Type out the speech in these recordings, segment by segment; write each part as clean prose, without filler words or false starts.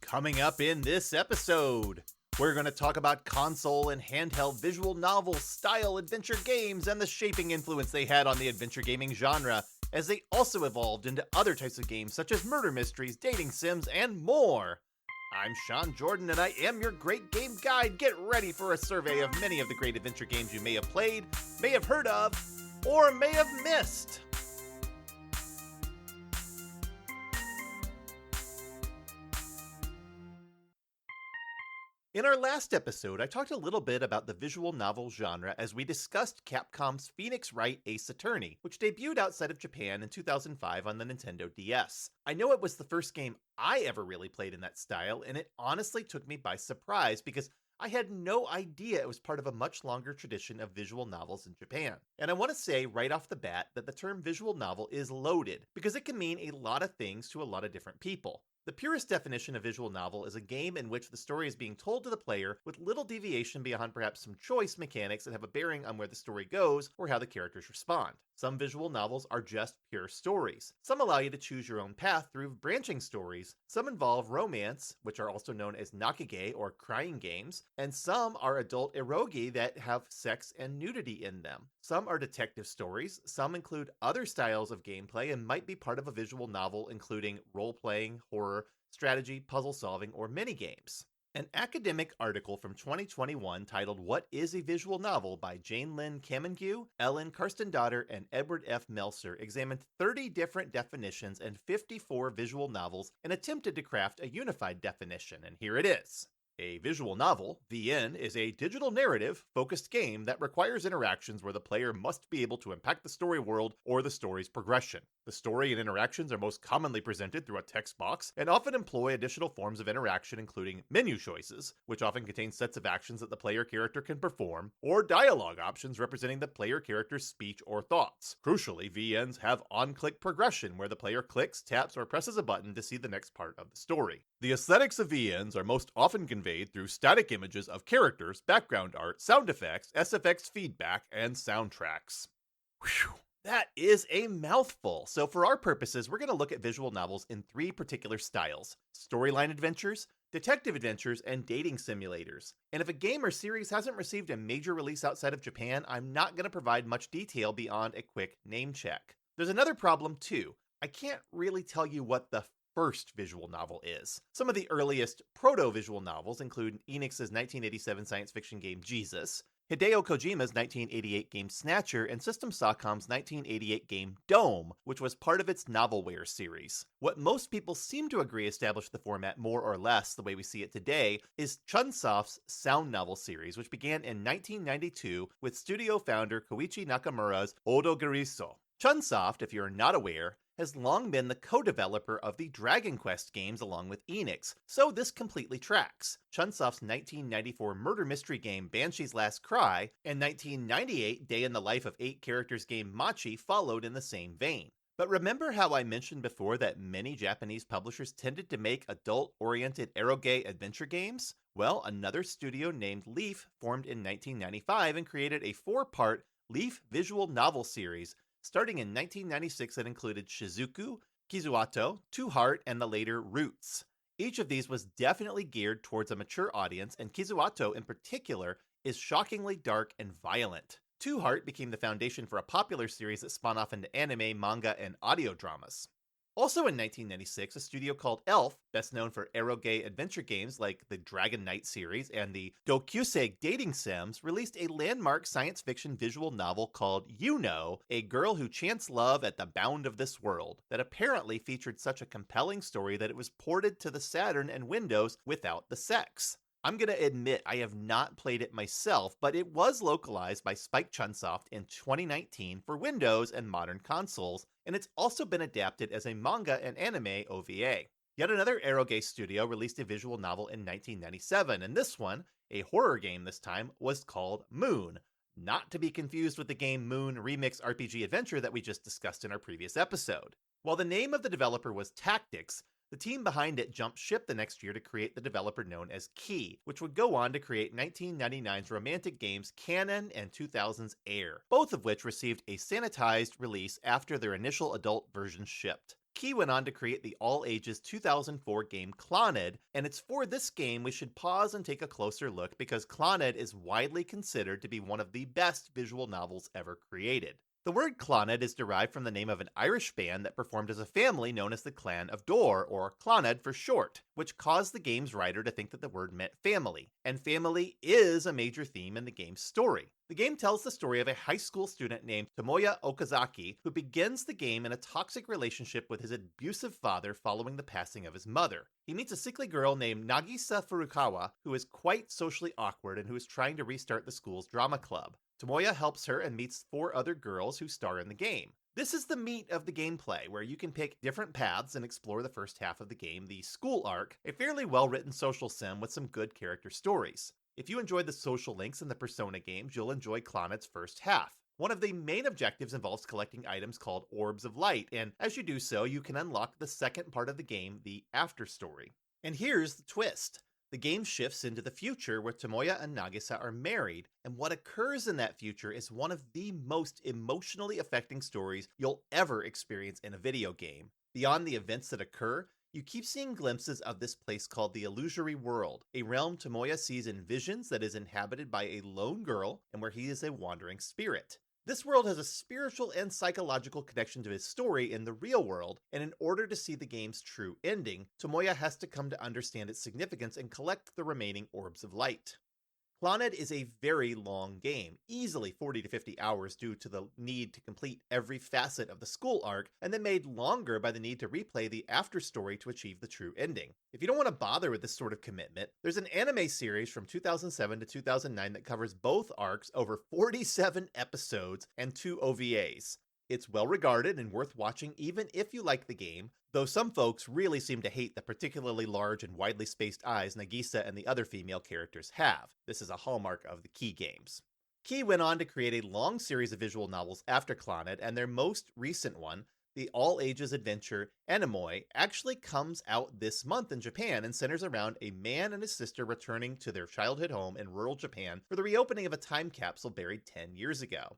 Coming up in this episode, we're going to talk about console and handheld visual novel style adventure games and the shaping influence they had on the adventure gaming genre, as they also evolved into other types of games such as murder mysteries, dating sims, and more. I'm Sean Jordan, and I am your great game guide. Get ready for a survey of many of the great adventure games you may have played, may have heard of, or may have missed. In our last episode, I talked a little bit about the visual novel genre as we discussed Capcom's Phoenix Wright Ace Attorney, which debuted outside of Japan in 2005 on the Nintendo DS. I know it was the first game I ever really played in that style, and it honestly took me by surprise because I had no idea it was part of a much longer tradition of visual novels in Japan. And I want to say right off the bat that the term visual novel is loaded, because it can mean a lot of things to a lot of different people. The purest definition of visual novel is a game in which the story is being told to the player with little deviation beyond perhaps some choice mechanics that have a bearing on where the story goes or how the characters respond. Some visual novels are just pure stories. Some allow you to choose your own path through branching stories. Some involve romance, which are also known as nakage or crying games, and some are adult eroge that have sex and nudity in them. Some are detective stories, some include other styles of gameplay and might be part of a visual novel including role-playing, horror, strategy, puzzle solving, or minigames. An academic article from 2021 titled What is a Visual Novel by Jane Lynn Camongue, Ellen Karstendotter, and Edward F. Meltzer examined 30 different definitions and 54 visual novels and attempted to craft a unified definition, and here it is. A visual novel, VN, is a digital narrative focused game that requires interactions where the player must be able to impact the story world or the story's progression. The story and interactions are most commonly presented through a text box and often employ additional forms of interaction including menu choices, which often contain sets of actions that the player character can perform, or dialogue options representing the player character's speech or thoughts. Crucially, VNs have on-click progression where the player clicks, taps, or presses a button to see the next part of the story. The aesthetics of VNs are most often conveyed through static images of characters, background art, sound effects, SFX feedback, and soundtracks. Whew. That is a mouthful. So for our purposes, we're going to look at visual novels in three particular styles: storyline adventures, detective adventures, and dating simulators. And if a game or series hasn't received a major release outside of Japan, I'm not going to provide much detail beyond a quick name check. There's another problem too. I can't really tell you what the first visual novel is. Some of the earliest proto-visual novels include Enix's 1987 science fiction game Jesus, Hideo Kojima's 1988 game Snatcher, and System Socom's 1988 game Dome, which was part of its Novelware series. What most people seem to agree established the format more or less the way we see it today is Chunsoft's sound novel series, which began in 1992 with studio founder Koichi Nakamura's Odogariso. Chunsoft, if you're not aware, has long been the co-developer of the Dragon Quest games along with Enix, so this completely tracks. Chunsoft's 1994 murder mystery game Banshee's Last Cry and 1998 Day in the Life of 8 Characters game Machi followed in the same vein. But remember how I mentioned before that many Japanese publishers tended to make adult-oriented eroge adventure games? Well, another studio named Leaf formed in 1995 and created a 4-part Leaf visual novel series starting in 1996 that included Shizuku, Kizuato, Two Heart, and the later Roots. Each of these was definitely geared towards a mature audience, and Kizuato in particular is shockingly dark and violent. Two Heart became the foundation for a popular series that spun off into anime, manga, and audio dramas. Also in 1996, a studio called Elf, best known for eroge adventure games like the Dragon Knight series and the Dokusei dating sims, released a landmark science fiction visual novel called You Know, A Girl Who Chants Love at the Bound of This World, that apparently featured such a compelling story that it was ported to the Saturn and Windows without the sex. I'm gonna admit I have not played it myself, but it was localized by Spike Chunsoft in 2019 for Windows and modern consoles, and it's also been adapted as a manga and anime OVA. Yet another eroge studio released a visual novel in 1997, and this one, a horror game this time, was called Moon, not to be confused with the game Moon Remix RPG Adventure that we just discussed in our previous episode. While the name of the developer was Tactics, the team behind it jumped ship the next year to create the developer known as Key, which would go on to create 1999's romantic games Canon and 2000's Air, both of which received a sanitized release after their initial adult versions shipped. Key went on to create the all-ages 2004 game Clannad, and it's for this game we should pause and take a closer look because Clannad is widely considered to be one of the best visual novels ever created. The word Clannad is derived from the name of an Irish band that performed as a family known as the Clan of Dor, or Clannad for short, which caused the game's writer to think that the word meant family, and family is a major theme in the game's story. The game tells the story of a high school student named Tomoya Okazaki who begins the game in a toxic relationship with his abusive father following the passing of his mother. He meets a sickly girl named Nagisa Furukawa who is quite socially awkward and who is trying to restart the school's drama club. Tomoya helps her and meets 4 other girls who star in the game. This is the meat of the gameplay, where you can pick different paths and explore the first half of the game, the school arc, a fairly well-written social sim with some good character stories. If you enjoyed the social links in the Persona games, you'll enjoy Clannad's first half. One of the main objectives involves collecting items called Orbs of Light, and as you do so, you can unlock the second part of the game, the After Story. And here's the twist. The game shifts into the future where Tomoya and Nagisa are married, and what occurs in that future is one of the most emotionally affecting stories you'll ever experience in a video game. Beyond the events that occur, you keep seeing glimpses of this place called the Illusory World, a realm Tomoya sees in visions that is inhabited by a lone girl and where he is a wandering spirit. This world has a spiritual and psychological connection to his story in the real world, and in order to see the game's true ending, Tomoya has to come to understand its significance and collect the remaining Orbs of Light. Clannad is a very long game, easily 40 to 50 hours due to the need to complete every facet of the school arc, and then made longer by the need to replay the after story to achieve the true ending. If you don't want to bother with this sort of commitment, there's an anime series from 2007 to 2009 that covers both arcs over 47 episodes and 2 OVAs. It's well regarded and worth watching even if you like the game, though some folks really seem to hate the particularly large and widely spaced eyes Nagisa and the other female characters have. This is a hallmark of the Key games. Key went on to create a long series of visual novels after Clannad, and their most recent one, the all-ages adventure Anemoi, actually comes out this month in Japan and centers around a man and his sister returning to their childhood home in rural Japan for the reopening of a time capsule buried 10 years ago.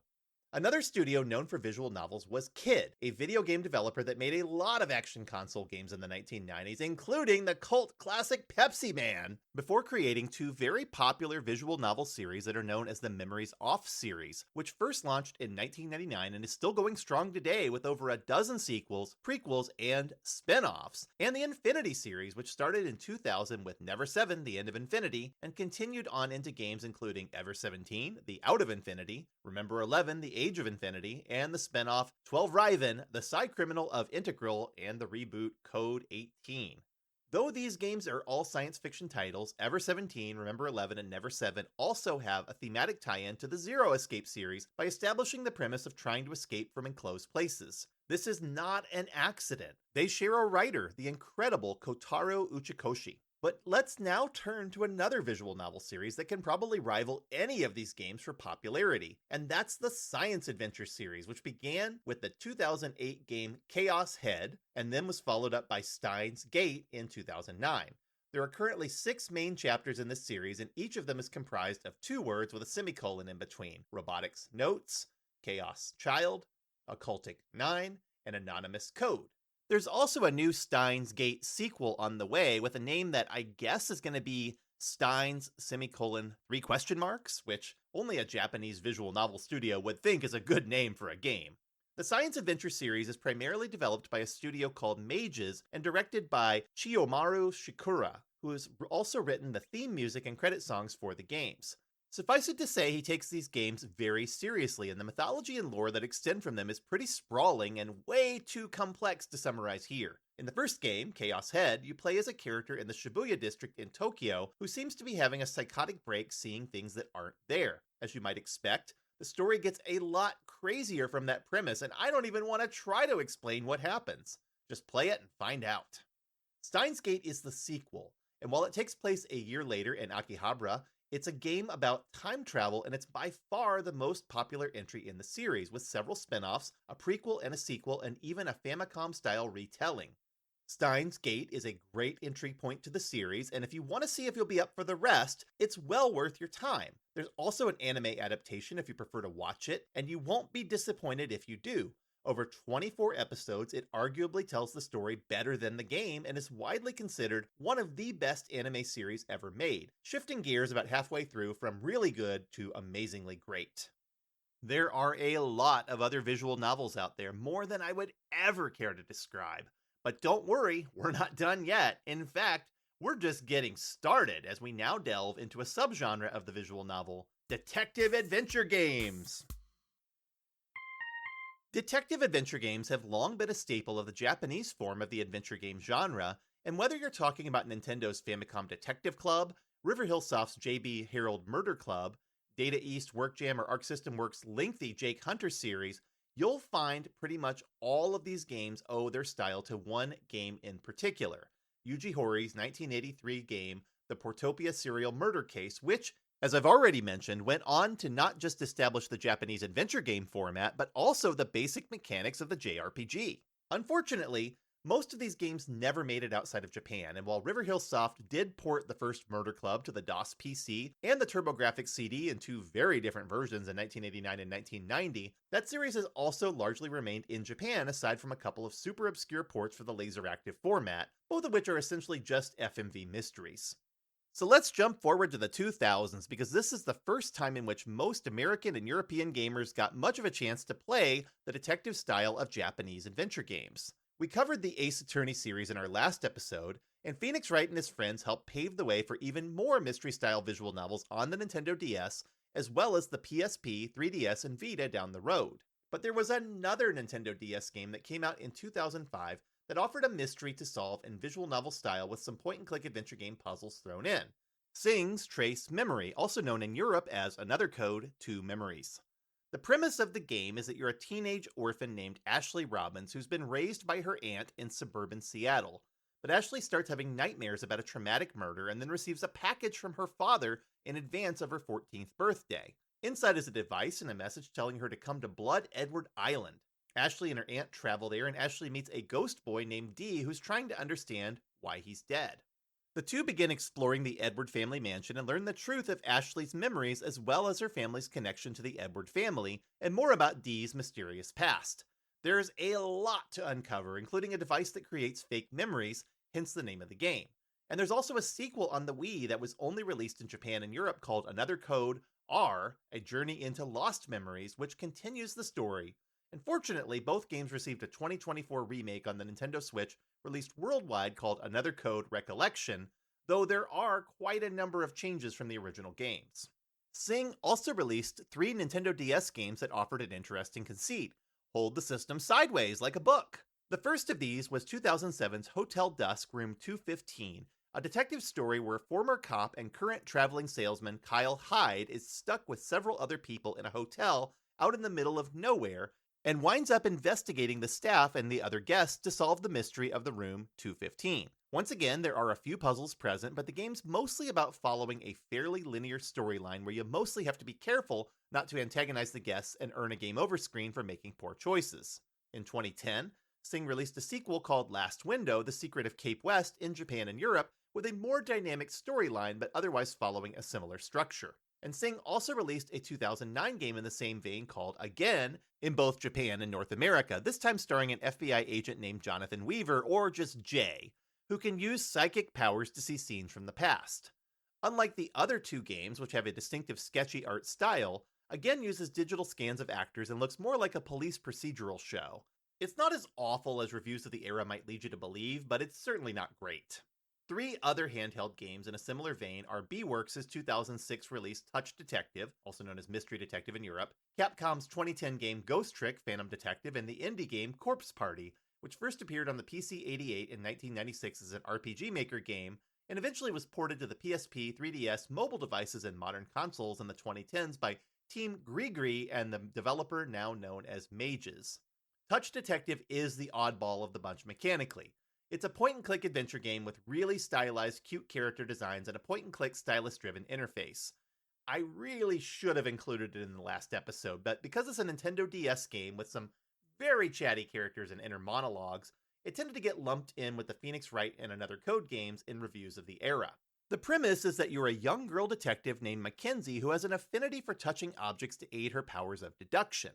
Another studio known for visual novels was Kid, a video game developer that made a lot of action console games in the 1990s, including the cult classic Pepsi Man, before creating 2 very popular visual novel series that are known as the Memories Off series, which first launched in 1999 and is still going strong today with over a dozen sequels, prequels, and spin-offs, and the Infinity series, which started in 2000 with Never 7, The End of Infinity, and continued on into games including Ever 17, The Out of Infinity, Remember 11, The Age of Infinity, and the spin-off 12 Riven, The Side Criminal of Integral, and the reboot Code 18. Though these games are all science fiction titles, Ever 17, Remember 11, and Never 7 also have a thematic tie-in to the Zero Escape series by establishing the premise of trying to escape from enclosed places. This is not an accident. They share a writer, the incredible Kotaro Uchikoshi. But let's now turn to another visual novel series that can probably rival any of these games for popularity, and that's the Science Adventure series, which began with the 2008 game Chaos Head, and then was followed up by Steins Gate in 2009. There are currently 6 main chapters in this series, and each of them is comprised of 2 words with a semicolon in between: Robotics Notes, Chaos Child, Occultic 9, and Anonymous Code. There's also a new Steins Gate sequel on the way with a name that I guess is going to be Steins 3 question marks, which only a Japanese visual novel studio would think is a good name for a game. The Science Adventure series is primarily developed by a studio called Mages and directed by Chiyomaru Shikura, who has also written the theme music and credit songs for the games. Suffice it to say, he takes these games very seriously, and the mythology and lore that extend from them is pretty sprawling and way too complex to summarize here. In the first game, Chaos Head, you play as a character in the Shibuya district in Tokyo who seems to be having a psychotic break seeing things that aren't there. As you might expect, the story gets a lot crazier from that premise, and I don't even want to try to explain what happens. Just play it and find out. Steins Gate is the sequel, and while it takes place a year later in Akihabara, it's a game about time travel, and it's by far the most popular entry in the series, with several spin-offs, a prequel and a sequel, and even a Famicom-style retelling. Steins Gate is a great entry point to the series, and if you want to see if you'll be up for the rest, it's well worth your time. There's also an anime adaptation if you prefer to watch it, and you won't be disappointed if you do. Over 24 episodes, it arguably tells the story better than the game and is widely considered one of the best anime series ever made, shifting gears about halfway through from really good to amazingly great. There are a lot of other visual novels out there, more than I would ever care to describe. But don't worry, we're not done yet. In fact, we're just getting started as we now delve into a subgenre of the visual novel, detective adventure games. Detective adventure games have long been a staple of the Japanese form of the adventure game genre, and whether you're talking about Nintendo's Famicom Detective Club, Riverhillsoft's JB Harold Murder Club, Data East, Workjam, or Arc System Works' lengthy Jake Hunter series, you'll find pretty much all of these games owe their style to one game in particular, Yuji Horí's 1983 game, The Portopia Serial Murder Case, which, as I've already mentioned, went on to not just establish the Japanese adventure game format, but also the basic mechanics of the JRPG. Unfortunately, most of these games never made it outside of Japan, and while Riverhillsoft did port the first Murder Club to the DOS PC and the TurboGrafx CD in two very different versions in 1989 and 1990, that series has also largely remained in Japan aside from a couple of super obscure ports for the Laseractive format, both of which are essentially just FMV mysteries. So let's jump forward to the 2000s because this is the first time in which most American and European gamers got much of a chance to play the detective style of Japanese adventure games. We covered the Ace Attorney series in our last episode, and Phoenix Wright and his friends helped pave the way for even more mystery-style visual novels on the Nintendo DS, as well as the PSP, 3DS, and Vita down the road. But there was another Nintendo DS game that came out in 2005 that offered a mystery to solve in visual novel style with some point-and-click adventure game puzzles thrown in. Sing's Trace Memory, also known in Europe as Another Code, Two Memories. The premise of the game is that you're a teenage orphan named Ashley Robbins who's been raised by her aunt in suburban Seattle. But Ashley starts having nightmares about a traumatic murder and then receives a package from her father in advance of her 14th birthday. Inside is a device and a message telling her to come to Blood Edward Island. Ashley and her aunt travel there, and Ashley meets a ghost boy named Dee who's trying to understand why he's dead. The two begin exploring the Edward family mansion and learn the truth of Ashley's memories as well as her family's connection to the Edward family, and more about Dee's mysterious past. There's a lot to uncover, including a device that creates fake memories, hence the name of the game. And there's also a sequel on the Wii that was only released in Japan and Europe called Another Code R, A Journey into Lost Memories, which continues the story. And fortunately, both games received a 2024 remake on the Nintendo Switch released worldwide called Another Code Recollection, though there are quite a number of changes from the original games. Sing also released 3 Nintendo DS games that offered an interesting conceit: hold the system sideways like a book. The first of these was 2007's Hotel Dusk Room 215, a detective story where former cop and current traveling salesman Kyle Hyde is stuck with several other people in a hotel out in the middle of nowhere and winds up investigating the staff and the other guests to solve the mystery of the room 215. Once again, there are a few puzzles present, but the game's mostly about following a fairly linear storyline where you mostly have to be careful not to antagonize the guests and earn a game over screen for making poor choices. In 2010, Sing released a sequel called Last Window: The Secret of Cape West in Japan and Europe, with a more dynamic storyline but otherwise following a similar structure. And Sing also released a 2009 game in the same vein called Again in both Japan and North America, this time starring an FBI agent named Jonathan Weaver, or just Jay, who can use psychic powers to see scenes from the past. Unlike the other two games, which have a distinctive sketchy art style, Again uses digital scans of actors and looks more like a police procedural show. It's not as awful as reviews of the era might lead you to believe, but it's certainly not great. 3 other handheld games in a similar vein are B-Works' 2006 release Touch Detective, also known as Mystery Detective in Europe, Capcom's 2010 game Ghost Trick Phantom Detective, and the indie game Corpse Party, which first appeared on the PC-88 in 1996 as an RPG Maker game, and eventually was ported to the PSP, 3DS, mobile devices, and modern consoles in the 2010s by Team Grigri and the developer now known as Mages. Touch Detective is the oddball of the bunch mechanically. It's a point-and-click adventure game with really stylized, cute character designs and a point-and-click stylus-driven interface. I really should have included it in the last episode, but because it's a Nintendo DS game with some very chatty characters and inner monologues, it tended to get lumped in with the Phoenix Wright and Another Code games in reviews of the era. The premise is that you're a young girl detective named Mackenzie who has an affinity for touching objects to aid her powers of deduction.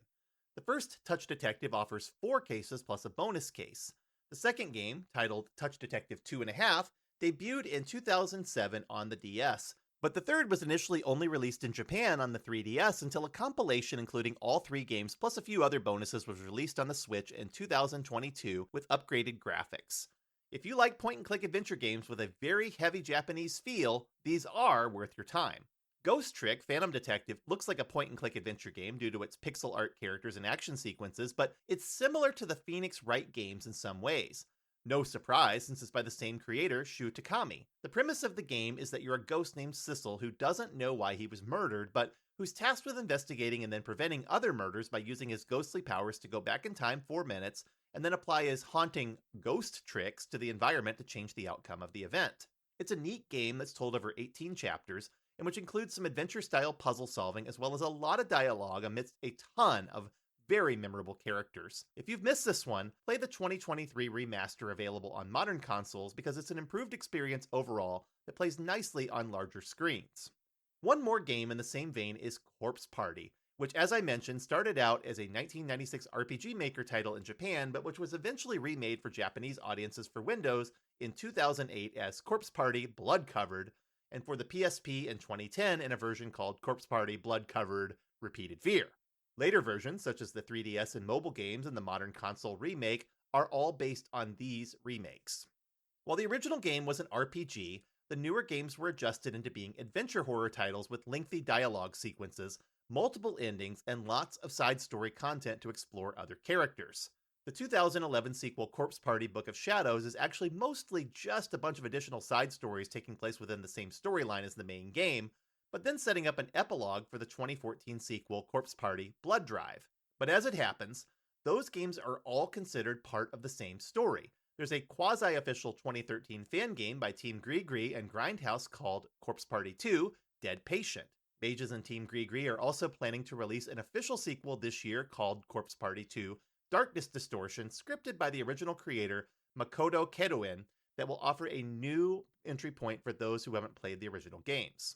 The first Touch Detective offers 4 cases plus a bonus case. The second game, titled Touch Detective 2.5, debuted in 2007 on the DS, but the third was initially only released in Japan on the 3DS until a compilation including all 3 games plus a few other bonuses was released on the Switch in 2022 with upgraded graphics. If you like point-and-click adventure games with a very heavy Japanese feel, these are worth your time. Ghost Trick Phantom Detective looks like a point-and-click adventure game due to its pixel art characters and action sequences, but it's similar to the Phoenix Wright games in some ways. No surprise, since it's by the same creator, Shu Takami. The premise of the game is that you're a ghost named Sissel who doesn't know why he was murdered, but who's tasked with investigating and then preventing other murders by using his ghostly powers to go back in time 4 minutes and then apply his haunting ghost tricks to the environment to change the outcome of the event. It's a neat game that's told over 18 chapters, and which includes some adventure-style puzzle solving as well as a lot of dialogue amidst a ton of very memorable characters. If you've missed this one, play the 2023 remaster available on modern consoles because it's an improved experience overall that plays nicely on larger screens. One more game in the same vein is Corpse Party, which, as I mentioned, started out as a 1996 RPG Maker title in Japan, but which was eventually remade for Japanese audiences for Windows in 2008 as Corpse Party Blood Covered, and for the PSP in 2010 in a version called Corpse Party Blood Covered Repeated Fear. Later versions, such as the 3DS and mobile games and the modern console remake, are all based on these remakes. While the original game was an RPG, the newer games were adjusted into being adventure horror titles with lengthy dialogue sequences, multiple endings, and lots of side story content to explore other characters. The 2011 sequel Corpse Party Book of Shadows is actually mostly just a bunch of additional side stories taking place within the same storyline as the main game, but then setting up an epilogue for the 2014 sequel Corpse Party Blood Drive. But as it happens, those games are all considered part of the same story. There's a quasi-official 2013 fan game by Team Gree and Grindhouse called Corpse Party 2 Dead Patient. Mages and Team Gree are also planning to release an official sequel this year called Corpse Party 2 Darkness Distortion, scripted by the original creator Makoto Kerouin, that will offer a new entry point for those who haven't played the original games.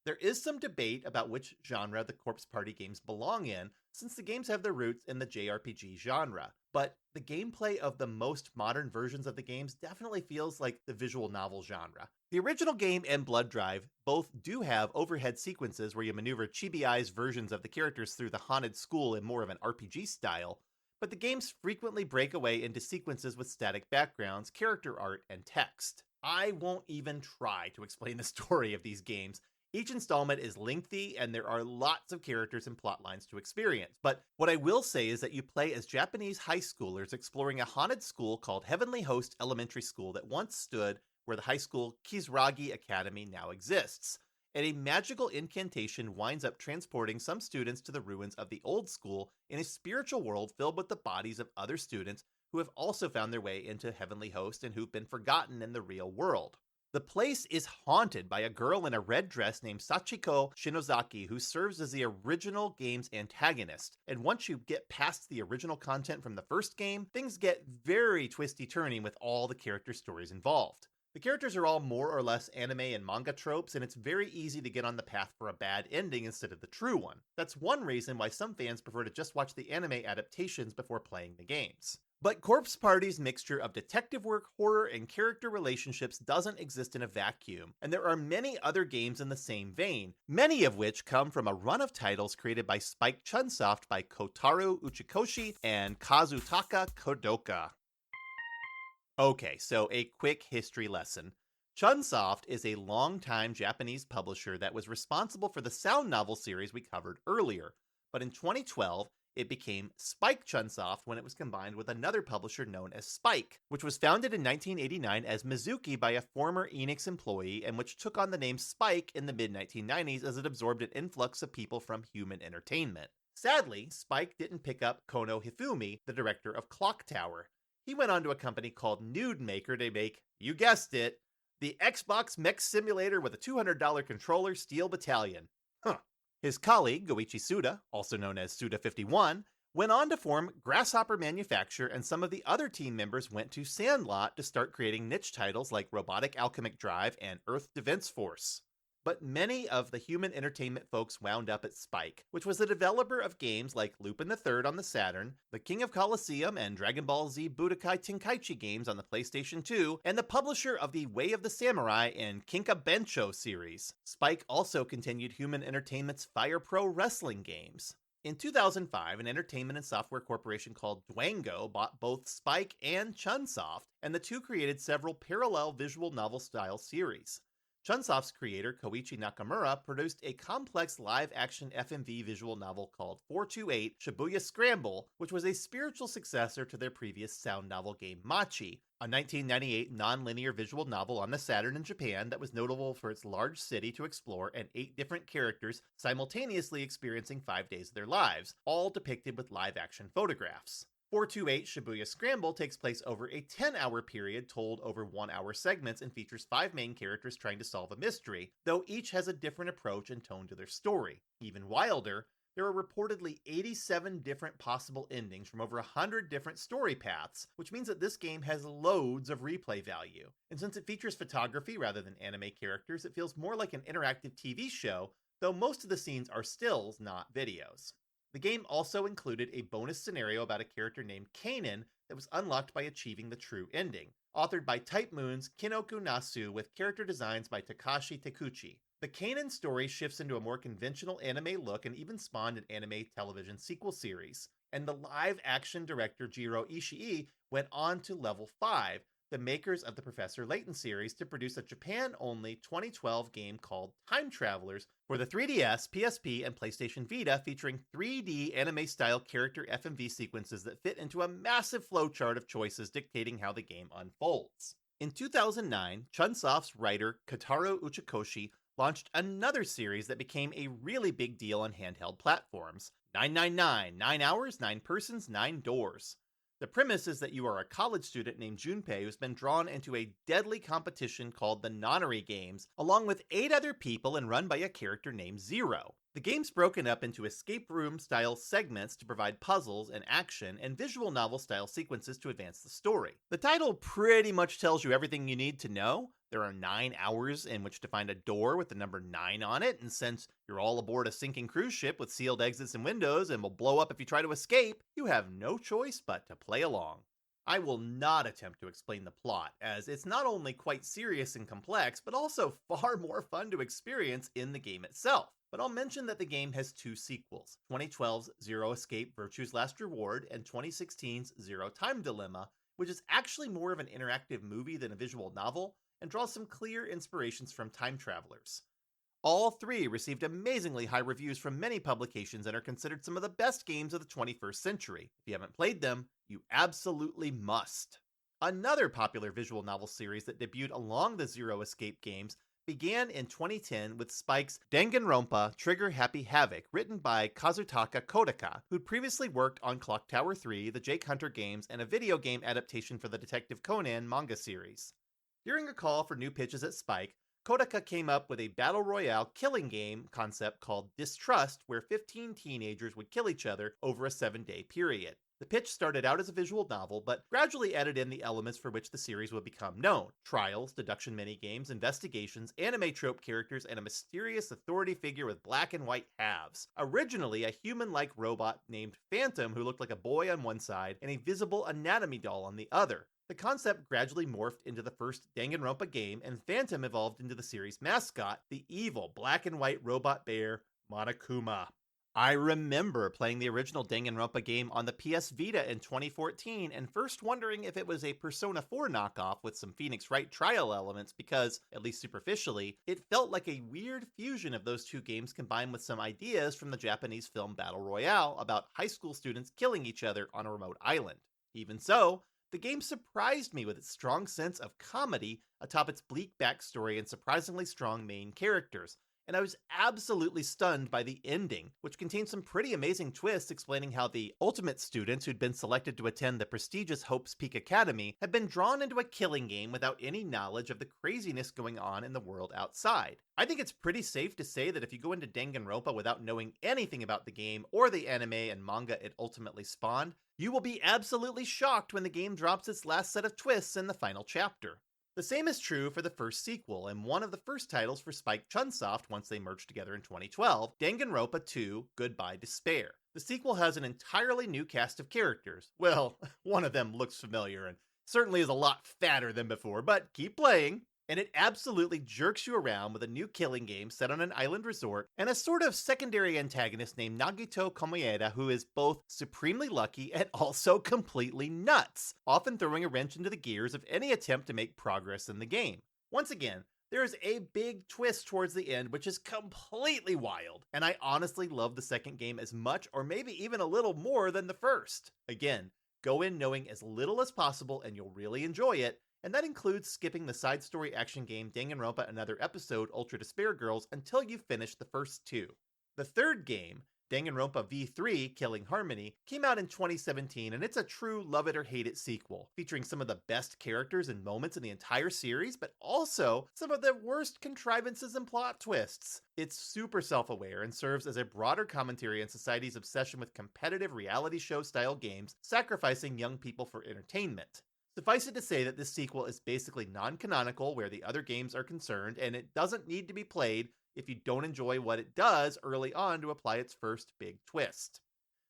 There is some debate about which genre the Corpse Party games belong in, since the games have their roots in the JRPG genre, but the gameplay of the most modern versions of the games definitely feels like the visual novel genre. The original game and Blood Drive both do have overhead sequences where you maneuver chibi-eyes versions of the characters through the haunted school in more of an RPG style, but the games frequently break away into sequences with static backgrounds, character art, and text. I won't even try to explain the story of these games. Each installment is lengthy, and there are lots of characters and plot lines to experience. But what I will say is that you play as Japanese high schoolers exploring a haunted school called Heavenly Host Elementary School that once stood where the high school Kizuragi Academy now exists. And a magical incantation winds up transporting some students to the ruins of the old school in a spiritual world filled with the bodies of other students who have also found their way into Heavenly Host and who've been forgotten in the real world. The place is haunted by a girl in a red dress named Sachiko Shinozaki, who serves as the original game's antagonist. And once you get past the original content from the first game, things get very twisty-turny with all the character stories involved. The characters are all more or less anime and manga tropes, and it's very easy to get on the path for a bad ending instead of the true one. That's one reason why some fans prefer to just watch the anime adaptations before playing the games. But Corpse Party's mixture of detective work, horror, and character relationships doesn't exist in a vacuum, and there are many other games in the same vein, many of which come from a run of titles created by Spike Chunsoft by Kotaro Uchikoshi and Kazutaka Kodoka. Okay, so a quick history lesson. Chunsoft is a longtime Japanese publisher that was responsible for the sound novel series we covered earlier, but in 2012, it became Spike Chunsoft when it was combined with another publisher known as Spike, which was founded in 1989 as Mizuki by a former Enix employee and which took on the name Spike in the mid-1990s as it absorbed an influx of people from Human Entertainment. Sadly, Spike didn't pick up Kono Hifumi, the director of Clock Tower. He went on to a company called Nude Maker to make, you guessed it, the Xbox mech simulator with a $200 controller Steel Battalion. His colleague, Goichi Suda, also known as Suda51, went on to form Grasshopper Manufacture, and some of the other team members went to Sandlot to start creating niche titles like Robotic Alchemic Drive and Earth Defense Force. But many of the human entertainment folks wound up at Spike, which was the developer of games like Lupin the Third on the Saturn, the King of Colosseum and Dragon Ball Z Budokai Tenkaichi games on the PlayStation 2, and the publisher of the Way of the Samurai and Kinkabencho series. Spike also continued Human Entertainment's Fire Pro wrestling games. In 2005, an entertainment and software corporation called Dwango bought both Spike and Chunsoft, and the two created several parallel visual novel-style series. Chunsoft's creator, Koichi Nakamura, produced a complex live-action FMV visual novel called 428 Shibuya Scramble, which was a spiritual successor to their previous sound novel game Machi, a 1998 non-linear visual novel on the Saturn in Japan that was notable for its large city to explore and 8 different characters simultaneously experiencing 5 days of their lives, all depicted with live-action photographs. 428 Shibuya Scramble takes place over a 10-hour period told over 1-hour segments and features 5 main characters trying to solve a mystery, though each has a different approach and tone to their story. Even wilder, there are reportedly 87 different possible endings from over 100 different story paths, which means that this game has loads of replay value. And since it features photography rather than anime characters, it feels more like an interactive TV show, though most of the scenes are stills, not videos. The game also included a bonus scenario about a character named Kanan that was unlocked by achieving the true ending, authored by Type Moon's Kinoku Nasu with character designs by Takashi Takuchi. The Kanan story shifts into a more conventional anime look and even spawned an anime television sequel series. And the live-action director Jiro Ishii went on to Level 5, the makers of the Professor Layton series, to produce a Japan-only 2012 game called Time Travelers for the 3DS, PSP, and PlayStation Vita, featuring 3D anime-style character FMV sequences that fit into a massive flowchart of choices dictating how the game unfolds. In 2009, Chunsoft's writer Kotaro Uchikoshi launched another series that became a really big deal on handheld platforms, 999, 9 hours, 9 persons, 9 doors. The premise is that you are a college student named Junpei who's been drawn into a deadly competition called the Nonary Games, along with 8 other people and run by a character named Zero. The game's broken up into escape room-style segments to provide puzzles and action, and visual novel-style sequences to advance the story. The title pretty much tells you everything you need to know. There are 9 hours in which to find a door with the number 9 on it, and since you're all aboard a sinking cruise ship with sealed exits and windows and will blow up if you try to escape, you have no choice but to play along. I will not attempt to explain the plot, as it's not only quite serious and complex, but also far more fun to experience in the game itself. But I'll mention that the game has 2 sequels, 2012's Zero Escape Virtue's Last Reward and 2016's Zero Time Dilemma, which is actually more of an interactive movie than a visual novel, and draws some clear inspirations from Time Travelers. All 3 received amazingly high reviews from many publications and are considered some of the best games of the 21st century. If you haven't played them, you absolutely must. Another popular visual novel series that debuted along the Zero Escape games began in 2010 with Spike's Danganronpa Trigger Happy Havoc, written by Kazutaka Kodaka, who'd previously worked on Clock Tower 3, the Jake Hunter games, and a video game adaptation for the Detective Conan manga series. During a call for new pitches at Spike, Kodaka came up with a battle royale killing game concept called Distrust, where 15 teenagers would kill each other over a 7-day period. The pitch started out as a visual novel, but gradually added in the elements for which the series would become known: trials, deduction minigames, investigations, anime trope characters, and a mysterious authority figure with black and white halves. Originally a human-like robot named Phantom who looked like a boy on one side and a visible anatomy doll on the other. The concept gradually morphed into the first Danganronpa game, and Phantom evolved into the series' mascot, the evil black and white robot bear, Monokuma. I remember playing the original Danganronpa game on the PS Vita in 2014 and first wondering if it was a Persona 4 knockoff with some Phoenix Wright trial elements because, at least superficially, it felt like a weird fusion of those 2 games combined with some ideas from the Japanese film Battle Royale about high school students killing each other on a remote island. Even so, the game surprised me with its strong sense of comedy atop its bleak backstory and surprisingly strong main characters, and I was absolutely stunned by the ending, which contains some pretty amazing twists explaining how the ultimate students who'd been selected to attend the prestigious Hope's Peak Academy had been drawn into a killing game without any knowledge of the craziness going on in the world outside. I think it's pretty safe to say that if you go into Danganronpa without knowing anything about the game or the anime and manga it ultimately spawned, you will be absolutely shocked when the game drops its last set of twists in the final chapter. The same is true for the first sequel, and one of the first titles for Spike Chunsoft once they merged together in 2012, Danganronpa 2 Goodbye Despair. The sequel has an entirely new cast of characters. Well, one of them looks familiar and certainly is a lot fatter than before, but keep playing. And it absolutely jerks you around with a new killing game set on an island resort and a sort of secondary antagonist named Nagito Komaeda, who is both supremely lucky and also completely nuts, often throwing a wrench into the gears of any attempt to make progress in the game. Once again, there is a big twist towards the end, which is completely wild, and I honestly love the second game as much, or maybe even a little more, than the first. Again, go in knowing as little as possible and you'll really enjoy it, and that includes skipping the side story action game Danganronpa Another Episode Ultra Despair Girls until you finish the first two. The third game, Danganronpa V3 Killing Harmony, came out in 2017, and it's a true love it or hate it sequel, featuring some of the best characters and moments in the entire series, but also some of the worst contrivances and plot twists. It's super self-aware and serves as a broader commentary on society's obsession with competitive reality show style games, sacrificing young people for entertainment. Suffice it to say that this sequel is basically non-canonical where the other games are concerned, and it doesn't need to be played if you don't enjoy what it does early on to apply its first big twist.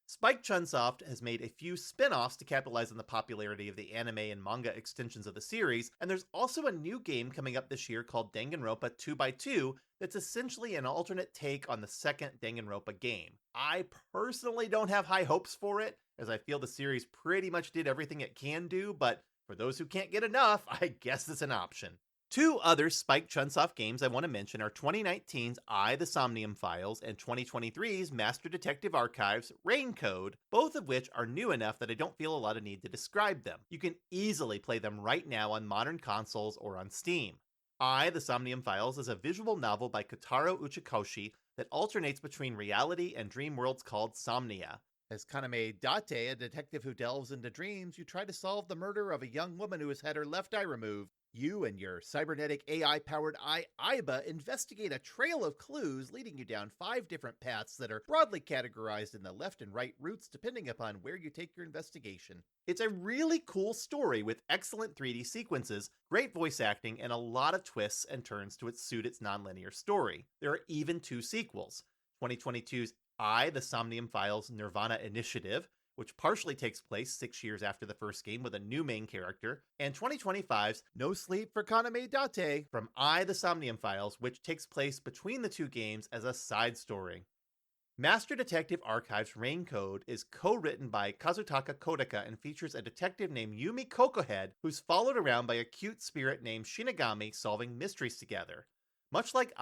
Spike Chunsoft has made a few spin-offs to capitalize on the popularity of the anime and manga extensions of the series, and there's also a new game coming up this year called Danganronpa 2x2 that's essentially an alternate take on the second Danganronpa game. I personally don't have high hopes for it, as I feel the series pretty much did everything it can do, but for those who can't get enough, I guess it's an option. Two other Spike Chunsoft games I want to mention are 2019's The Somnium Files and 2023's Master Detective Archives Rain Code, both of which are new enough that I don't feel a lot of need to describe them. You can easily play them right now on modern consoles or on Steam. The Somnium Files is a visual novel by Kotaro Uchikoshi that alternates between reality and dream worlds called Somnia. As Kaname Date, a detective who delves into dreams, you try to solve the murder of a young woman who has had her left eye removed. You and your cybernetic AI-powered eye, Aiba, investigate a trail of clues leading you down 5 different paths that are broadly categorized in the left and right routes depending upon where you take your investigation. It's a really cool story with excellent 3D sequences, great voice acting, and a lot of twists and turns to suit its nonlinear story. There are even 2 sequels. 2022's The Somnium Files Nirvana Initiative, which partially takes place 6 years after the first game with a new main character, and 2025's No Sleep for Kaname Date from The Somnium Files, which takes place between the 2 games as a side story. Master Detective Archives Rain Code is co-written by Kazutaka Kodaka and features a detective named Yumi Kokohead who's followed around by a cute spirit named Shinigami solving mysteries together. Much like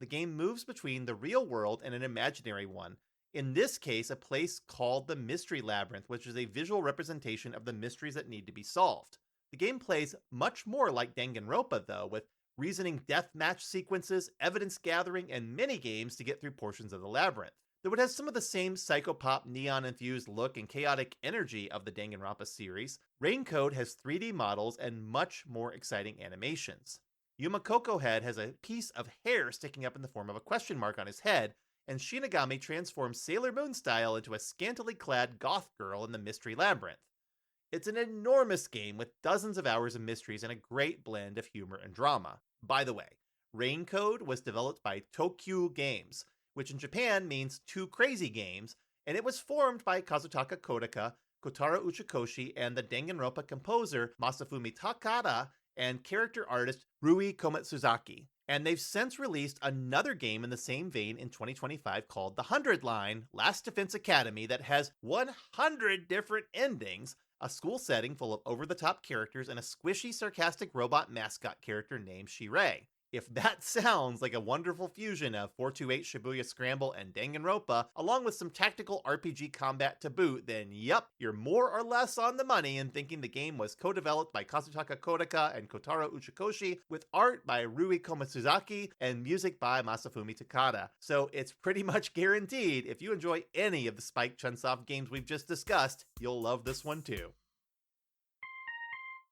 the game moves between the real world and an imaginary one. In this case, a place called the Mystery Labyrinth, which is a visual representation of the mysteries that need to be solved. The game plays much more like Danganronpa, though, with reasoning deathmatch sequences, evidence gathering, and mini-games to get through portions of the labyrinth. Though it has some of the same psychopop, neon-infused look and chaotic energy of the Danganronpa series, Rain Code has 3D models and much more exciting animations. Yuma Kokohead has a piece of hair sticking up in the form of a question mark on his head, and Shinigami transforms Sailor Moon style into a scantily clad goth girl in the Mystery Labyrinth. It's an enormous game with dozens of hours of mysteries and a great blend of humor and drama. By the way, Rain Code was developed by Tokyu Games, which in Japan means 2 crazy games, and it was formed by Kazutaka Kodaka, Kotaro Uchikoshi, and the Danganronpa composer Masafumi Takada and character artist Rui Komatsuzaki. And they've since released another game in the same vein in 2025 called The 100 Line Last Defense Academy that has 100 different endings, a school setting full of over-the-top characters, and a squishy, sarcastic robot mascot character named Shirei. If that sounds like a wonderful fusion of 428 Shibuya Scramble and Danganronpa, along with some tactical RPG combat to boot, then yep, you're more or less on the money in thinking the game was co-developed by Kazutaka Kodaka and Kotaro Uchikoshi, with art by Rui Komatsuzaki and music by Masafumi Takada. So it's pretty much guaranteed if you enjoy any of the Spike Chunsoft games we've just discussed, you'll love this one too.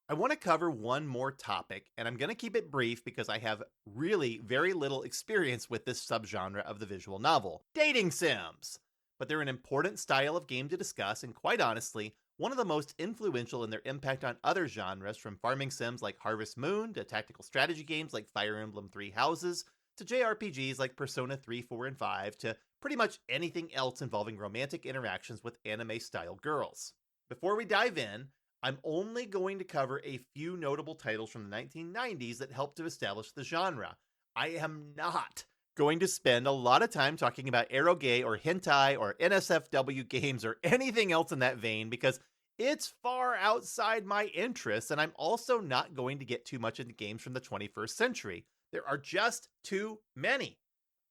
I want to cover one more topic, and I'm going to keep it brief because I have really very little experience with this subgenre of the visual novel, dating sims. But they're an important style of game to discuss, and quite honestly, one of the most influential in their impact on other genres, from farming sims like Harvest Moon to tactical strategy games like Fire Emblem Three Houses to JRPGs like Persona 3, 4, and 5 to pretty much anything else involving romantic interactions with anime-style girls. Before we dive in, I'm only going to cover a few notable titles from the 1990s that helped to establish the genre. I am not going to spend a lot of time talking about eroge or hentai or NSFW games or anything else in that vein because it's far outside my interests, and I'm also not going to get too much into games from the 21st century. There are just too many.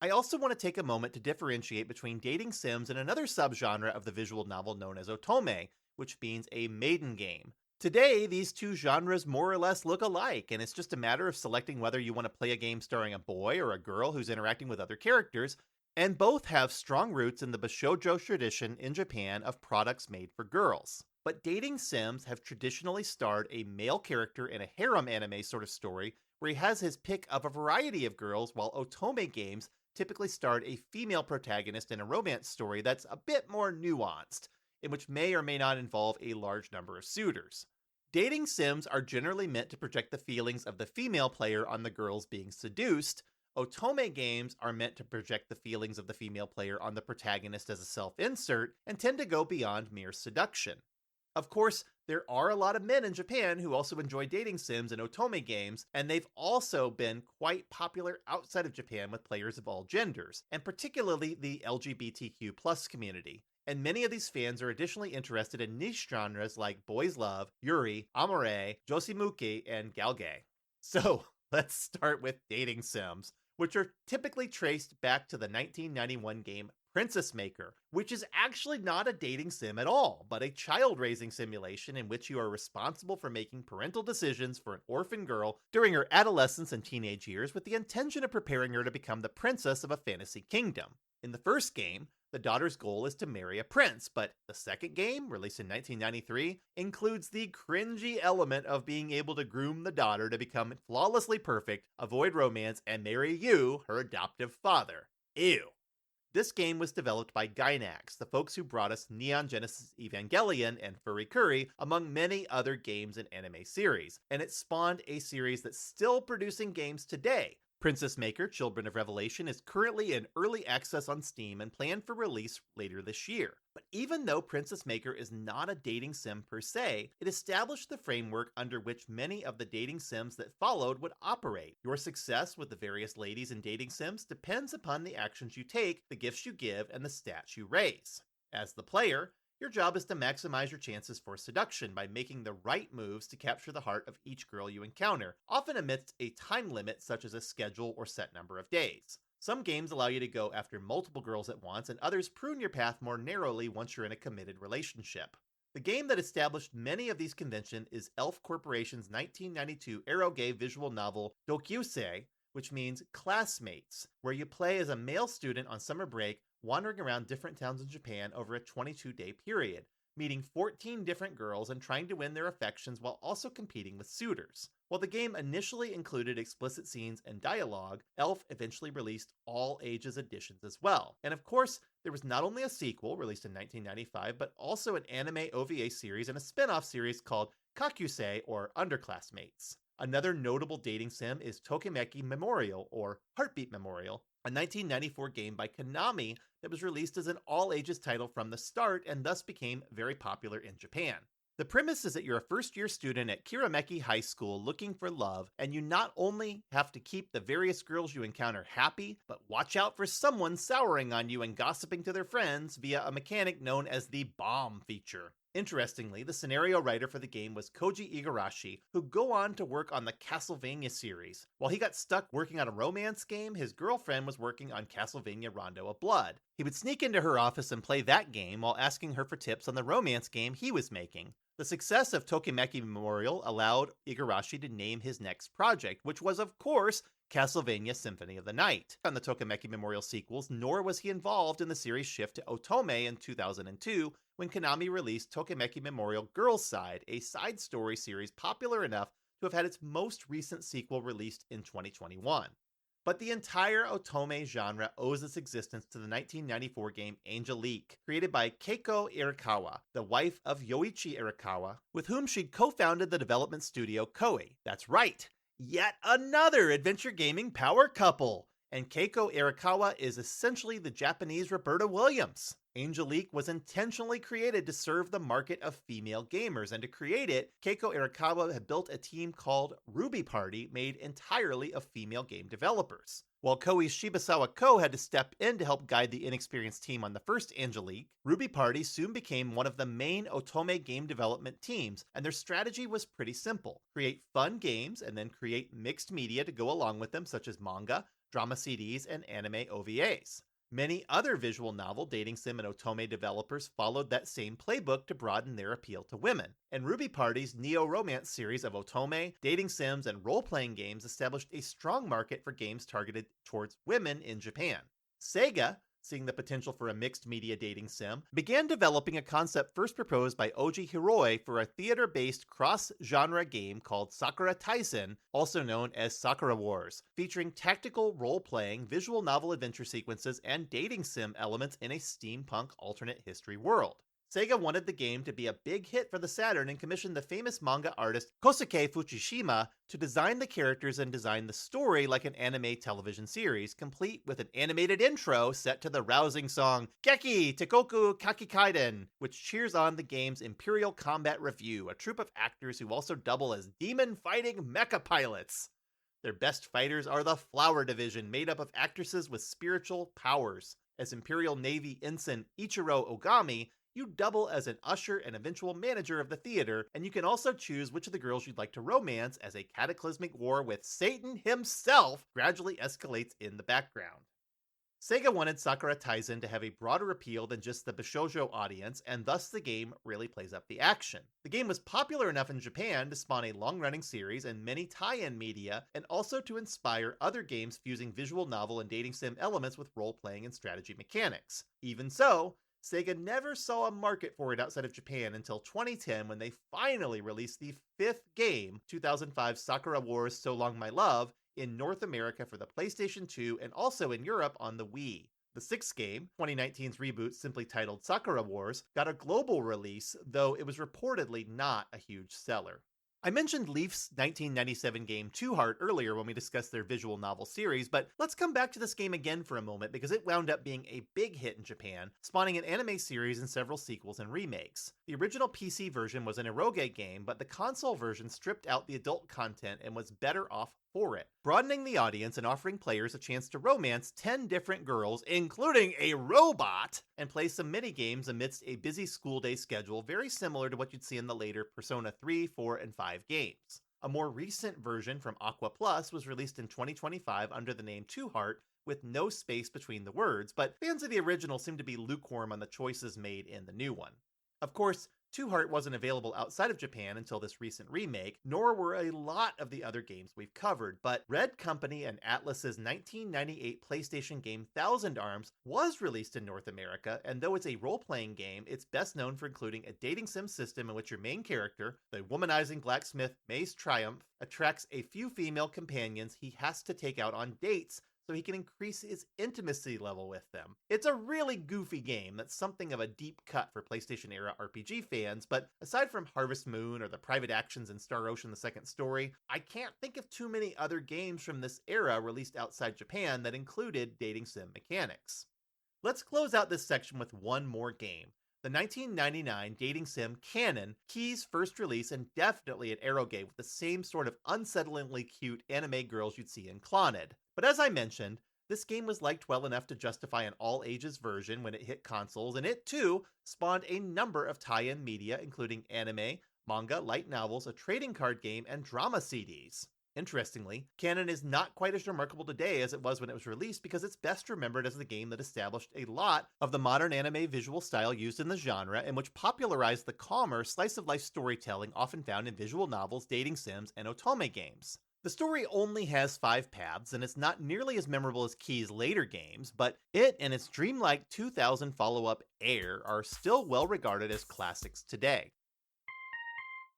I also want to take a moment to differentiate between dating sims and another subgenre of the visual novel known as otome, which means a maiden game. Today, these two genres more or less look alike, and it's just a matter of selecting whether you want to play a game starring a boy or a girl who's interacting with other characters, and both have strong roots in the Bishoujo tradition in Japan of products made for girls. But dating sims have traditionally starred a male character in a harem anime sort of story where he has his pick of a variety of girls, while otome games typically starred a female protagonist in a romance story that's a bit more nuanced, in which may or may not involve a large number of suitors. Dating sims are generally meant to project the feelings of the female player on the girls being seduced. Otome games are meant to project the feelings of the female player on the protagonist as a self-insert and tend to go beyond mere seduction. Of course, there are a lot of men in Japan who also enjoy dating sims and otome games, and they've also been quite popular outside of Japan with players of all genders, and particularly the LGBTQ+ community. And many of these fans are additionally interested in niche genres like boys love, yuri, amore, josimuki, and galgay. So, let's start with dating sims, which are typically traced back to the 1991 game Princess Maker, which is actually not a dating sim at all, but a child-raising simulation in which you are responsible for making parental decisions for an orphan girl during her adolescence and teenage years with the intention of preparing her to become the princess of a fantasy kingdom. In the first game, the daughter's goal is to marry a prince, but the second game, released in 1993, includes the cringy element of being able to groom the daughter to become flawlessly perfect, avoid romance, and marry you, her adoptive father. Ew. This game was developed by Gainax, the folks who brought us Neon Genesis Evangelion and Furikuri, among many other games and anime series, and it spawned a series that's still producing games today. Princess Maker Children of Revelation is currently in early access on Steam and planned for release later this year. But even though Princess Maker is not a dating sim per se, it established the framework under which many of the dating sims that followed would operate. Your success with the various ladies in dating sims depends upon the actions you take, the gifts you give, and the stats you raise. As the player, your job is to maximize your chances for seduction by making the right moves to capture the heart of each girl you encounter, often amidst a time limit such as a schedule or set number of days. Some games allow you to go after multiple girls at once, and others prune your path more narrowly once you're in a committed relationship. The game that established many of these conventions is Elf Corporation's 1992 eroge visual novel Dokyusei, which means classmates, where you play as a male student on summer break wandering around different towns in Japan over a 22-day period, meeting 14 different girls and trying to win their affections while also competing with suitors. While the game initially included explicit scenes and dialogue, Elf eventually released all ages editions as well. And of course, there was not only a sequel released in 1995, but also an anime OVA series and a spin-off series called Kakusei, or Underclassmates. Another notable dating sim is Tokimeki Memorial, or Heartbeat Memorial, a 1994 game by Konami that was released as an all-ages title from the start and thus became very popular in Japan. The premise is that you're a first-year student at Kirameki High School looking for love, and you not only have to keep the various girls you encounter happy, but watch out for someone souring on you and gossiping to their friends via a mechanic known as the bomb feature. Interestingly, the scenario writer for the game was Koji Igarashi, who'd go on to work on the Castlevania series. While he got stuck working on a romance game, his girlfriend was working on Castlevania Rondo of Blood. He would sneak into her office and play that game while asking her for tips on the romance game he was making. The success of Tokimeki Memorial allowed Igarashi to name his next project, which was, of course, Castlevania Symphony of the Night. On the Tokimeki Memorial sequels, nor was he involved in the series' shift to Otome in 2002, when Konami released Tokimeki Memorial Girls' Side, a side story series popular enough to have had its most recent sequel released in 2021. But the entire otome genre owes its existence to the 1994 game Angelique, created by Keiko Irakawa, the wife of Yoichi Irakawa, with whom she'd co-founded the development studio Koei. That's right, yet another adventure gaming power couple! And Keiko Irakawa is essentially the Japanese Roberta Williams. Angelique was intentionally created to serve the market of female gamers, and to create it, Keiko Irakawa had built a team called Ruby Party, made entirely of female game developers. While Koei's Shibusawa Ko had to step in to help guide the inexperienced team on the first Angelique, Ruby Party soon became one of the main otome game development teams, and their strategy was pretty simple. Create fun games, and then create mixed media to go along with them, such as manga, drama CDs, and anime OVAs. Many other visual novel, dating sim, and otome developers followed that same playbook to broaden their appeal to women. And Ruby Party's neo-romance series of otome, dating sims, and role-playing games established a strong market for games targeted towards women in Japan. Sega, seeing the potential for a mixed media dating sim, began developing a concept first proposed by Oji Hiroi for a theater-based cross-genre game called Sakura Taisen, also known as Sakura Wars, featuring tactical role-playing, visual novel adventure sequences, and dating sim elements in a steampunk alternate history world. Sega wanted the game to be a big hit for the Saturn and commissioned the famous manga artist Kosuke Fukushima to design the characters and design the story like an anime television series, complete with an animated intro set to the rousing song Geki Tekoku Kakikaiden, which cheers on the game's Imperial Combat Review, a troupe of actors who also double as demon-fighting mecha pilots. Their best fighters are the Flower Division, made up of actresses with spiritual powers. As Imperial Navy Ensign Ichiro Ogami, you double as an usher and eventual manager of the theater, and you can also choose which of the girls you'd like to romance as a cataclysmic war with Satan himself gradually escalates in the background. Sega wanted Sakura Taisen to have a broader appeal than just the Bishoujo audience, and thus the game really plays up the action. The game was popular enough in Japan to spawn a long-running series and many tie-in media, and also to inspire other games fusing visual novel and dating sim elements with role-playing and strategy mechanics. Even so, Sega never saw a market for it outside of Japan until 2010, when they finally released the fifth game, 2005's Sakura Wars So Long My Love, in North America for the PlayStation 2 and also in Europe on the Wii. The sixth game, 2019's reboot simply titled Sakura Wars, got a global release, though it was reportedly not a huge seller. I mentioned Leaf's 1997 game Two Heart earlier when we discussed their visual novel series, but let's come back to this game again for a moment because it wound up being a big hit in Japan, spawning an anime series and several sequels and remakes. The original PC version was an eroge game, but the console version stripped out the adult content and was better off for it, broadening the audience and offering players a chance to romance 10 different girls, including a robot, and play some mini-games amidst a busy school day schedule very similar to what you'd see in the later Persona 3, 4, and 5 games. A more recent version from Aqua Plus was released in 2025 under the name Two Heart, with no space between the words, but fans of the original seem to be lukewarm on the choices made in the new one. Of course, Two Heart wasn't available outside of Japan until this recent remake, nor were a lot of the other games we've covered, but Red Company and Atlus's 1998 PlayStation game Thousand Arms was released in North America, and though it's a role-playing game, it's best known for including a dating sim system in which your main character, the womanizing blacksmith Mace Triumph, attracts a few female companions he has to take out on dates so he can increase his intimacy level with them. It's a really goofy game that's something of a deep cut for PlayStation-era RPG fans, but aside from Harvest Moon or the Private Actions and Star Ocean The Second Story, I can't think of too many other games from this era released outside Japan that included dating sim mechanics. Let's close out this section with one more game. The 1999 dating sim Canon, Key's first release, and definitely an eroge with the same sort of unsettlingly cute anime girls you'd see in Clannad. But as I mentioned, this game was liked well enough to justify an all-ages version when it hit consoles, and it too spawned a number of tie-in media including anime, manga, light novels, a trading card game, and drama CDs. Interestingly, Canon is not quite as remarkable today as it was when it was released because it's best remembered as the game that established a lot of the modern anime visual style used in the genre and which popularized the calmer, slice-of-life storytelling often found in visual novels, dating sims, and otome games. The story only has 5 paths, and it's not nearly as memorable as Key's later games, but it and its dreamlike 2000 follow-up Air are still well regarded as classics today.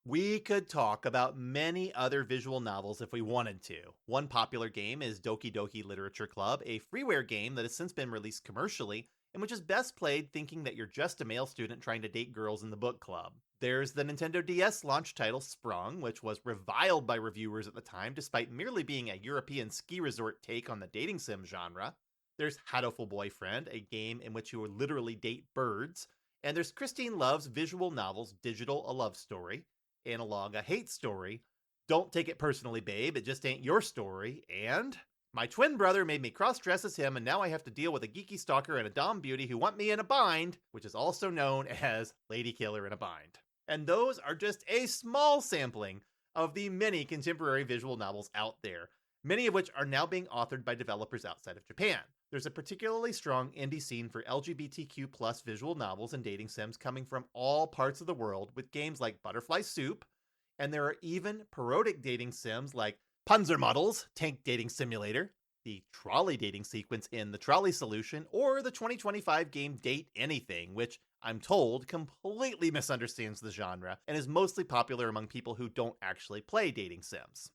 We could talk about many other visual novels if we wanted to. One popular game is Doki Doki Literature Club, a freeware game that has since been released commercially and which is best played thinking that you're just a male student trying to date girls in the book club. There's the Nintendo DS launch title Sprung, which was reviled by reviewers at the time despite merely being a European ski resort take on the dating sim genre. There's Hatoful Boyfriend, a game in which you will literally date birds. And there's Christine Love's visual novels Digital: A Love Story, Analog: A Hate Story, Don't Take It Personally, Babe, It Just Ain't Your Story, and My Twin Brother Made Me Cross-Dress as Him, and Now I Have to Deal with a Geeky Stalker and a Dom Beauty Who Want Me in a Bind, which is also known as Lady Killer in a Bind. And those are just a small sampling of the many contemporary visual novels out there, many of which are now being authored by developers outside of Japan. There's a particularly strong indie scene for LGBTQ plus visual novels and dating sims coming from all parts of the world with games like Butterfly Soup, and there are even parodic dating sims like Panzermodels, Tank Dating Simulator, the trolley dating sequence in The Trolley Solution, or the 2025 game Date Anything, which I'm told completely misunderstands the genre and is mostly popular among people who don't actually play dating sims.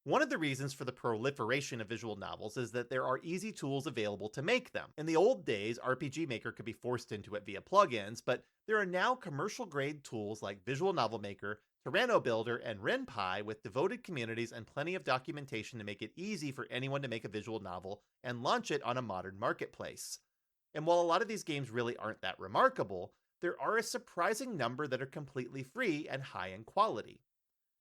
One of the reasons for the proliferation of visual novels is that there are easy tools available to make them. In the old days, RPG Maker could be forced into it via plugins, but there are now commercial-grade tools like Visual Novel Maker, Tyranno Builder, and RenPy with devoted communities and plenty of documentation to make it easy for anyone to make a visual novel and launch it on a modern marketplace. And while a lot of these games really aren't that remarkable, there are a surprising number that are completely free and high in quality.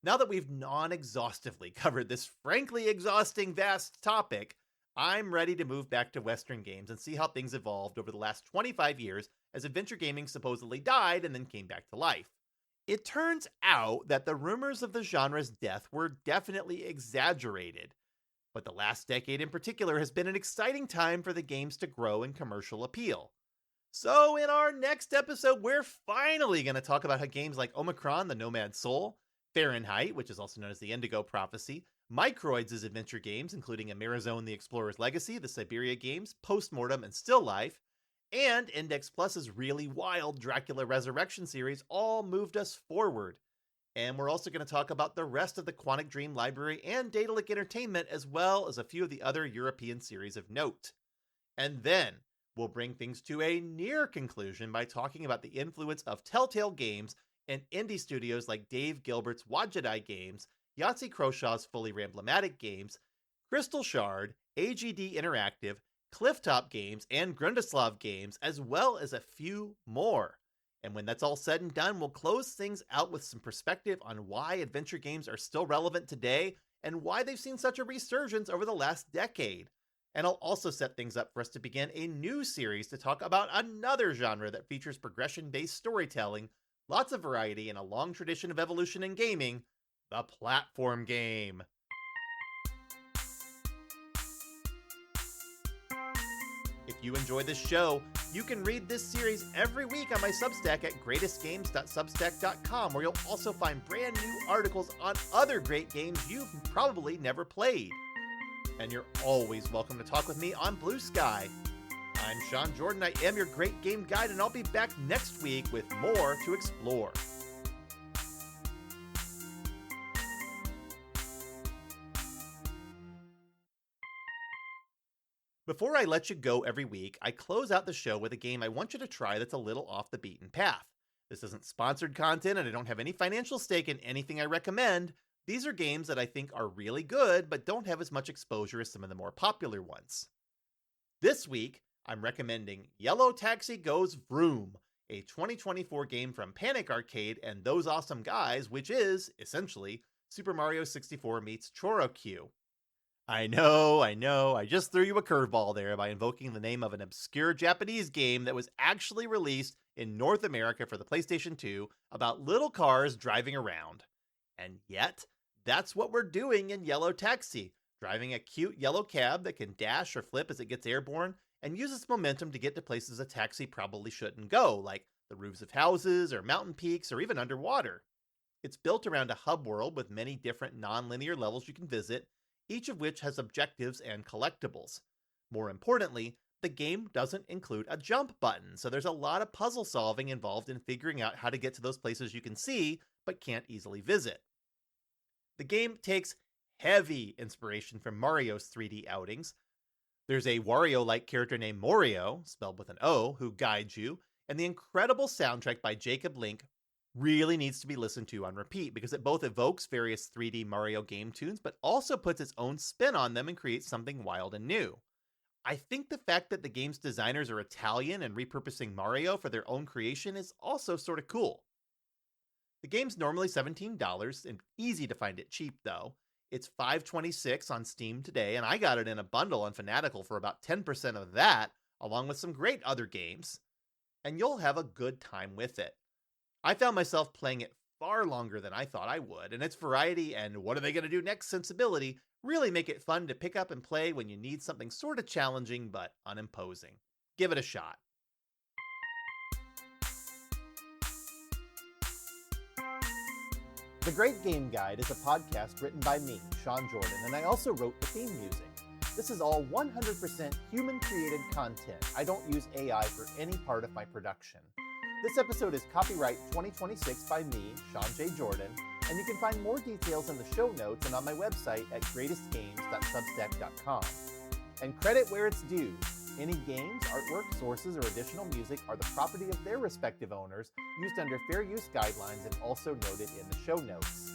Now that we've non-exhaustively covered this frankly exhausting vast topic, I'm ready to move back to Western games and see how things evolved over the last 25 years as adventure gaming supposedly died and then came back to life. It turns out that the rumors of the genre's death were definitely exaggerated, but the last decade in particular has been an exciting time for the games to grow in commercial appeal. So in our next episode, we're finally going to talk about how games like Omicron, the Nomad Soul, Fahrenheit, which is also known as the Indigo Prophecy, Microids' adventure games, including Amerizone: The Explorer's Legacy, the Siberia games, Postmortem, and Still Life, and Index Plus's really wild Dracula Resurrection series all moved us forward. And we're also going to talk about the rest of the Quantic Dream library and Daedalic Entertainment, as well as a few of the other European series of note. And then we'll bring things to a near conclusion by talking about the influence of Telltale Games and indie studios like Dave Gilbert's Wadjadai Games, Yahtzee Crowshaw's Fully Ramblematic Games, Crystal Shard, AGD Interactive, Clifftop Games, and Grundislav Games, as well as a few more. And when that's all said and done, we'll close things out with some perspective on why adventure games are still relevant today and why they've seen such a resurgence over the last decade. And I'll also set things up for us to begin a new series to talk about another genre that features progression-based storytelling, lots of variety, and a long tradition of evolution in gaming, the platform game. If you enjoy this show, you can read this series every week on my Substack at greatestgames.substack.com, where you'll also find brand new articles on other great games you've probably never played. And you're always welcome to talk with me on Bluesky. I'm Sean Jordan, I am your Great Game Guide, and I'll be back next week with more to explore. Before I let you go every week, I close out the show with a game I want you to try that's a little off the beaten path. This isn't sponsored content, and I don't have any financial stake in anything I recommend. These are games that I think are really good, but don't have as much exposure as some of the more popular ones. This week, I'm recommending Yellow Taxi Goes Vroom, a 2024 game from Panic Arcade and Those Awesome Guys, which is, essentially, Super Mario 64 meets Chorokyu. I know, I just threw you a curveball there by invoking the name of an obscure Japanese game that was actually released in North America for the PlayStation 2 about little cars driving around. And yet, that's what we're doing in Yellow Taxi, driving a cute yellow cab that can dash or flip as it gets airborne, and use its momentum to get to places a taxi probably shouldn't go, like the roofs of houses, or mountain peaks, or even underwater. It's built around a hub world with many different non-linear levels you can visit, each of which has objectives and collectibles. More importantly, the game doesn't include a jump button, so there's a lot of puzzle solving involved in figuring out how to get to those places you can see, but can't easily visit. The game takes heavy inspiration from Mario's 3D outings. There's a Wario-like character named Morio, spelled with an O, who guides you, and the incredible soundtrack by Jacob Link really needs to be listened to on repeat because it both evokes various 3D Mario game tunes, but also puts its own spin on them and creates something wild and new. I think the fact that the game's designers are Italian and repurposing Mario for their own creation is also sort of cool. The game's normally $17 and easy to find it cheap though. It's $5.26 on Steam today, and I got it in a bundle on Fanatical for about 10% of that, along with some great other games. And you'll have a good time with it. I found myself playing it far longer than I thought I would, and its variety and what are they going to do next sensibility really make it fun to pick up and play when you need something sort of challenging but unimposing. Give it a shot. The Great Game Guide is a podcast written by me, Sean Jordan, and I also wrote the theme music. This is all 100% human-created content. I don't use AI for any part of my production. This episode is copyright 2026 by me, Sean J. Jordan, and you can find more details in the show notes and on my website at greatestgames.substack.com. And credit where it's due. Any games, artwork, sources, or additional music are the property of their respective owners, used under fair use guidelines and also noted in the show notes.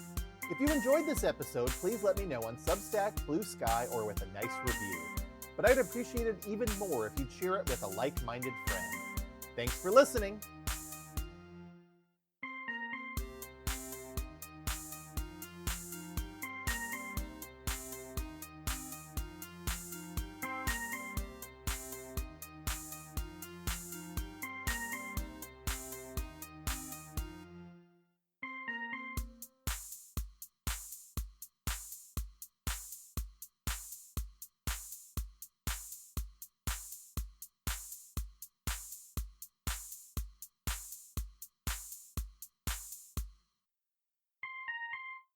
If you enjoyed this episode, please let me know on Substack, Bluesky, or with a nice review. But I'd appreciate it even more if you'd share it with a like-minded friend. Thanks for listening!